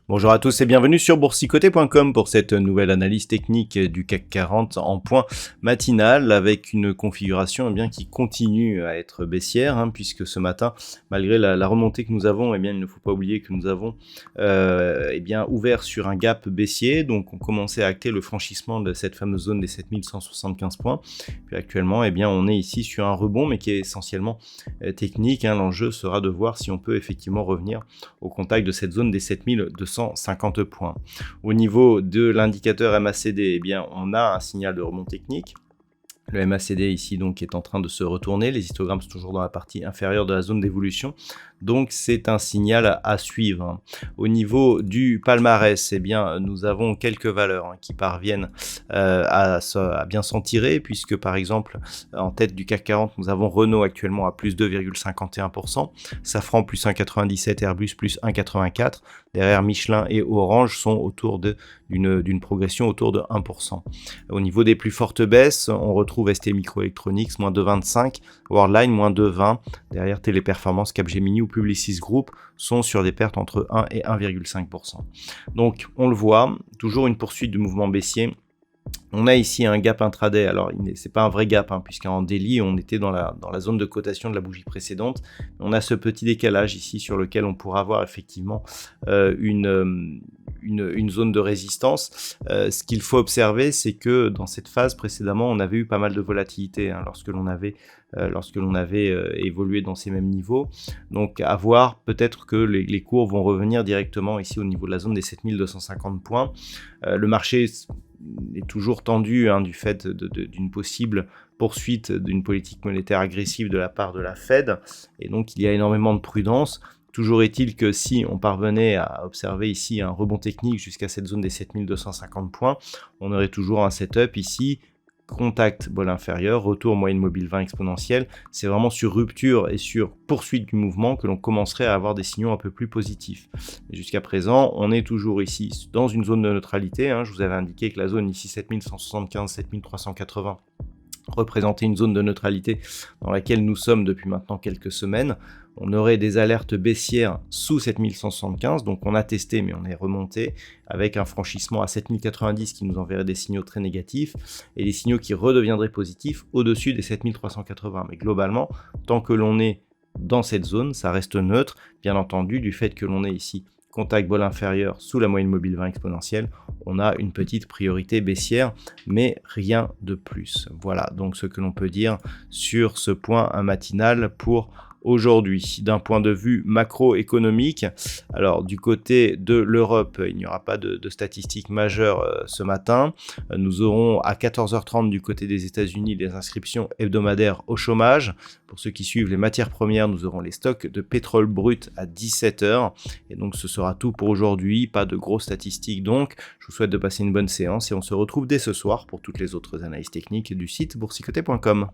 Bonjour à tous et bienvenue sur boursicoté.com pour cette nouvelle analyse technique du CAC 40 en point matinal avec une configuration qui continue à être baissière puisque ce matin, malgré la remontée que nous avons, il ne faut pas oublier que nous avons ouvert sur un gap baissier, donc on commençait à acter le franchissement de cette fameuse zone des 7175 points. Puis actuellement, on est ici sur un rebond mais qui est essentiellement technique. L'enjeu sera de voir si on peut effectivement revenir au contact de cette zone des 7250 points. Au niveau de l'indicateur MACD, on a un signal de rebond technique. Le MACD ici donc est en train de se retourner, les histogrammes sont toujours dans la partie inférieure de la zone d'évolution, donc c'est un signal à suivre. Au niveau du palmarès, nous avons quelques valeurs qui parviennent à bien s'en tirer, puisque par exemple en tête du CAC 40 nous avons Renault actuellement à plus 2,51%, Safran plus 1,97, Airbus plus 1,84, derrière Michelin et Orange sont autour d'une progression autour de 1%. Au niveau des plus fortes baisses, on retrouve STMicroelectronics moins 2,25, Worldline moins 2,20, derrière Téléperformance, Capgemini ou Publicis Group sont sur des pertes entre 1 et 1,5%. Donc on le voit, toujours une poursuite du mouvement baissier. On a ici un gap intraday, alors c'est pas un vrai gap puisqu'en daily on était dans la zone de cotation de la bougie précédente. On a ce petit décalage ici sur lequel on pourra avoir effectivement une zone de résistance. Ce qu'il faut observer, c'est que dans cette phase précédemment on avait eu pas mal de volatilité lorsque l'on avait évolué dans ces mêmes niveaux. Donc à voir, peut-être que les cours vont revenir directement ici au niveau de la zone des 7250 points. Le marché est toujours tendu du fait d'une possible poursuite d'une politique monétaire agressive de la part de la Fed, et donc il y a énormément de prudence. Toujours est-il que si on parvenait à observer ici un rebond technique jusqu'à cette zone des 7250 points, on aurait toujours un setup ici, contact bol inférieur, retour moyenne mobile 20 exponentielle. C'est vraiment sur rupture et sur poursuite du mouvement que l'on commencerait à avoir des signaux un peu plus positifs. Jusqu'à présent, on est toujours ici dans une zone de neutralité. Je vous avais indiqué que la zone ici 7175, 7380 représentait une zone de neutralité dans laquelle nous sommes depuis maintenant quelques semaines. On aurait des alertes baissières sous 7175, donc on a testé mais on est remonté avec un franchissement à 7090 qui nous enverrait des signaux très négatifs et des signaux qui redeviendraient positifs au-dessus des 7380. Mais globalement, tant que l'on est dans cette zone, ça reste neutre, bien entendu, du fait que l'on est ici contact bol inférieur sous la moyenne mobile 20 exponentielle, on a une petite priorité baissière, mais rien de plus. Voilà donc ce que l'on peut dire sur ce point matinal pour aujourd'hui. D'un point de vue macroéconomique, alors du côté de l'Europe, il n'y aura pas de statistiques majeures ce matin. Nous aurons à 14h30 du côté des États-Unis les inscriptions hebdomadaires au chômage. Pour ceux qui suivent les matières premières, nous aurons les stocks de pétrole brut à 17h. Et donc ce sera tout pour aujourd'hui, pas de grosses statistiques donc. Je vous souhaite de passer une bonne séance et on se retrouve dès ce soir pour toutes les autres analyses techniques du site boursicoté.com.